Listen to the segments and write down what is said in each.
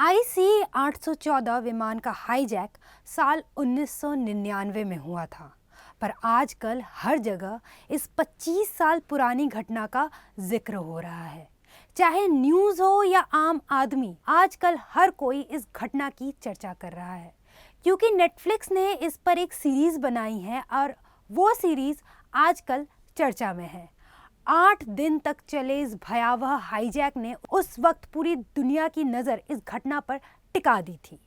IC 814 विमान का hijack साल 1999 में हुआ था, पर आजकल हर जगह इस 25 साल पुरानी घटना का जिक्र हो रहा है। चाहे न्यूज़ हो या आम आदमी, आजकल हर कोई इस घटना की चर्चा कर रहा है, क्योंकि नेटफ्लिक्स ने इस पर एक सीरीज बनाई है और वो सीरीज आजकल चर्चा में है। 8 दिन तक चले इस भयावह हाईजैक ने उस वक्त पूरी दुनिया की नज़र इस घटना पर टिका दी थी।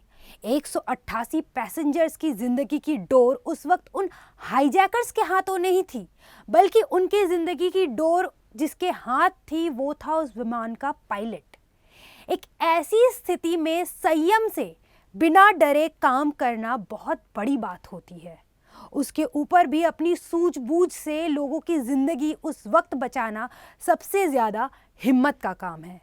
188 पैसेंजर्स की जिंदगी की डोर उस वक्त उन हाईजैकर्स के हाथों नहीं थी, बल्कि उनकी जिंदगी की डोर जिसके हाथ थी वो था उस विमान का पायलट। एक ऐसी स्थिति में संयम से बिना डरे काम करना बहुत बड़ी बात होती है। उसके ऊपर भी अपनी सूझबूझ से लोगों की जिंदगी उस वक्त बचाना सबसे ज्यादा हिम्मत का काम है।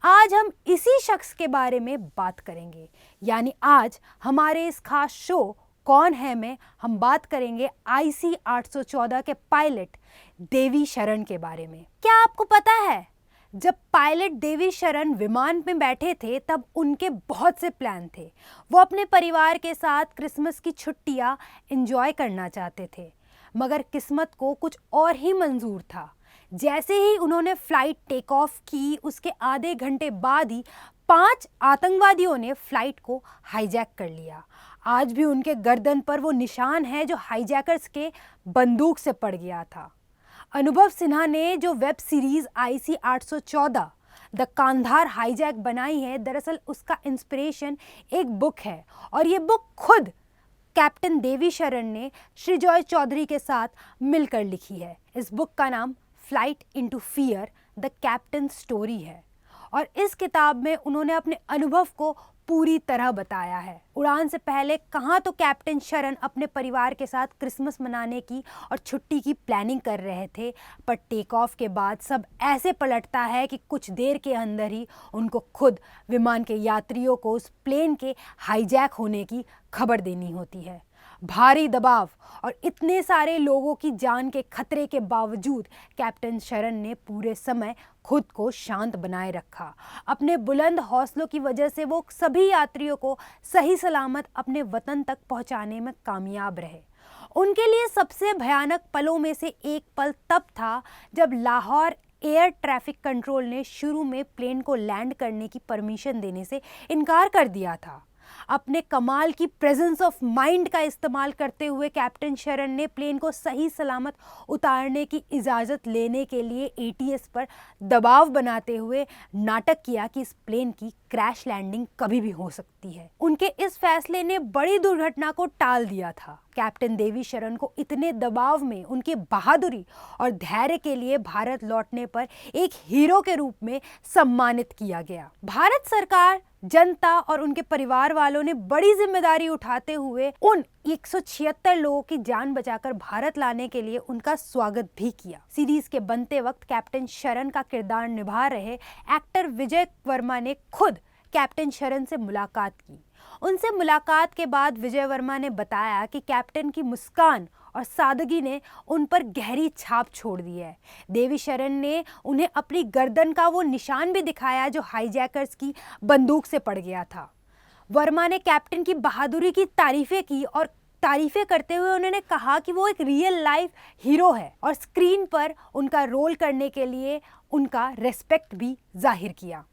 आज हम इसी शख्स के बारे में बात करेंगे, यानी आज हमारे इस खास शो कौन है में हम बात करेंगे IC 814 के पायलट देवी शरण के बारे में। क्या आपको पता है, जब पायलट देवी शरण विमान में बैठे थे तब उनके बहुत से प्लान थे। वो अपने परिवार के साथ क्रिसमस की छुट्टियां एंजॉय करना चाहते थे, मगर किस्मत को कुछ और ही मंजूर था। जैसे ही उन्होंने फ्लाइट टेक ऑफ की, उसके आधे घंटे बाद ही 5 आतंकवादियों ने फ्लाइट को हाईजैक कर लिया। आज भी उनके गर्दन पर वो निशान है जो हाईजैकर्स के बंदूक से पड़ गया था। अनुभव सिन्हा ने जो web series IC 814 the Kandahar hijack बनाई है, दरअसल उसका इंस्पिरेशन एक बुक है, और ये बुक खुद कैप्टन देवी शरण ने श्रीजॉय चौधरी के साथ मिलकर लिखी है। इस बुक का नाम flight into fear the captain story है, और इस किताब में उन्होंने अपने अनुभव को पूरी तरह बताया है। उड़ान से पहले कहाँ तो कैप्टन शरण अपने परिवार के साथ क्रिसमस मनाने की और छुट्टी की प्लानिंग कर रहे थे, पर टेक ऑफ के बाद सब ऐसे पलटता है कि कुछ देर के अंदर ही उनको खुद विमान के यात्रियों को उस प्लेन के हाईजैक होने की खबर देनी होती है। भारी दबाव और इतने सारे लोगों की जान के खतरे के बावजूद कैप्टन शरण ने पूरे समय खुद को शांत बनाए रखा। अपने बुलंद हौसलों की वजह से वो सभी यात्रियों को सही सलामत अपने वतन तक पहुंचाने में कामयाब रहे। उनके लिए सबसे भयानक पलों में से एक पल तब था जब लाहौर एयर ट्रैफिक कंट्रोल ने शुरू में प्लेन को लैंड करने की परमिशन देने से इनकार कर दिया था। अपने कमाल की प्रेजेंस ऑफ माइंड का इस्तेमाल करते हुए कैप्टन शरण ने प्लेन को सही सलामत उतारने की इजाज़त लेने के लिए ATS पर दबाव बनाते हुए नाटक किया कि इस प्लेन की क्रैश लैंडिंग कभी भी हो सकती है। उनके इस फैसले ने बड़ी दुर्घटना को टाल दिया था। कैप्टन देवी शरण को इतने दबाव में उनकी बहादुरी और धैर्य के लिए भारत लौटने पर एक हीरो के रूप में सम्मानित किया गया। भारत सरकार, जनता और उनके परिवार वालों ने बड़ी जिम्मेदारी उठाते हुए उन 176 लोगों की जान बचाकर भारत लाने के लिए उनका स्वागत भी किया। सीरीज के बनते वक्त कैप्टन शरण का किरदार निभा रहे एक्टर विजय वर्मा ने खुद कैप्टन शरण से मुलाकात की। उनसे मुलाकात के बाद विजय वर्मा ने बताया कि कैप्टन की मुस्कान और सादगी ने उन पर गहरी छाप छोड़ दी है। देवी शरण ने उन्हें अपनी गर्दन का वो निशान भी दिखाया जो हाईजैकर्स की बंदूक से पड़ गया था। वर्मा ने कैप्टन की बहादुरी की तारीफें की, और तारीफें करते हुए उन्होंने कहा कि वो एक रियल लाइफ हीरो है, और स्क्रीन पर उनका रोल करने के लिए उनका रेस्पेक्ट भी जाहिर किया।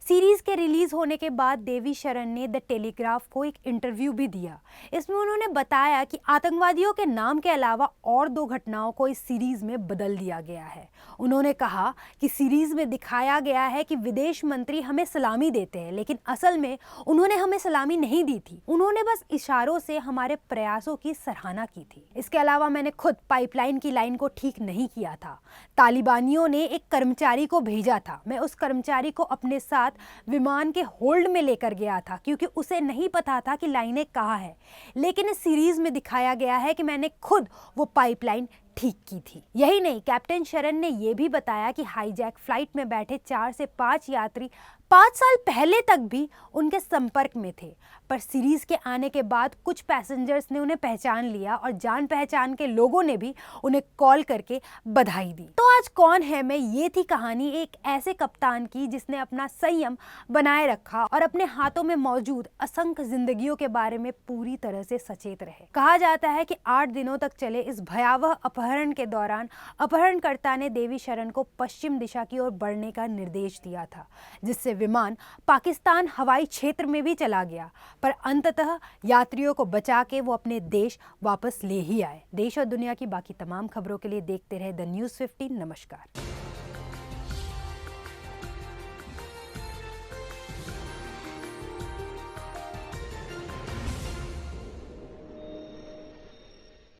सीरीज के रिलीज होने के बाद देवी शरण ने द टेलीग्राफ को एक इंटरव्यू भी दिया। इसमें उन्होंने बताया कि आतंकवादियों के नाम के अलावा और 2 घटनाओं को इस सीरीज में बदल दिया गया है। उन्होंने कहा कि सीरीज में दिखाया गया है कि विदेश मंत्री हमें सलामी देते हैं, लेकिन असल में उन्होंने हमें सलामी नहीं दी थी। उन्होंने बस इशारों से हमारे प्रयासों की सराहना की थी। इसके अलावा मैंने खुद पाइपलाइन की लाइन को ठीक नहीं किया था। तालिबानियों ने एक कर्मचारी को भेजा था, मैं उस कर्मचारी को अपने साथ विमान के होल्ड में लेकर गया था, क्योंकि उसे नहीं पता था कि लाइनें कहाँ है। लेकिन इस सीरीज में दिखाया गया है कि मैंने खुद वो पाइपलाइन ठीक की थी। यही नहीं, कैप्टन शरण ने यह भी बताया कि हाईजैक फ्लाइट में बैठे 4 से 5 यात्री 5 साल पहले तक भी उनके संपर्क में थे, पर सीरीज के आने के बाद कुछ पैसेंजर्स ने उन्हें पहचान लिया और जान पहचान के लोगों ने भी उन्हें कॉल करके बधाई दी। तो आज कौन है मैं, ये थी कहानी एक ऐसे कप्तान की जिसने अपना संयम बनाए रखा और अपने हाथों में मौजूद असंख्य जिंदगियों के बारे में पूरी तरह से सचेत रहे। कहा जाता है कि 8 दिनों तक चले इस भयावह अपहरण के दौरान अपहरणकर्ता ने देवी शरण को पश्चिम दिशा की ओर बढ़ने का निर्देश दिया था, जिससे विमान पाकिस्तान हवाई क्षेत्र में भी चला गया, पर अंततः यात्रियों को बचा के वो अपने देश वापस ले ही आए। देश और दुनिया की बाकी तमाम खबरों के लिए देखते रहे द न्यूज़ 15। नमस्कार।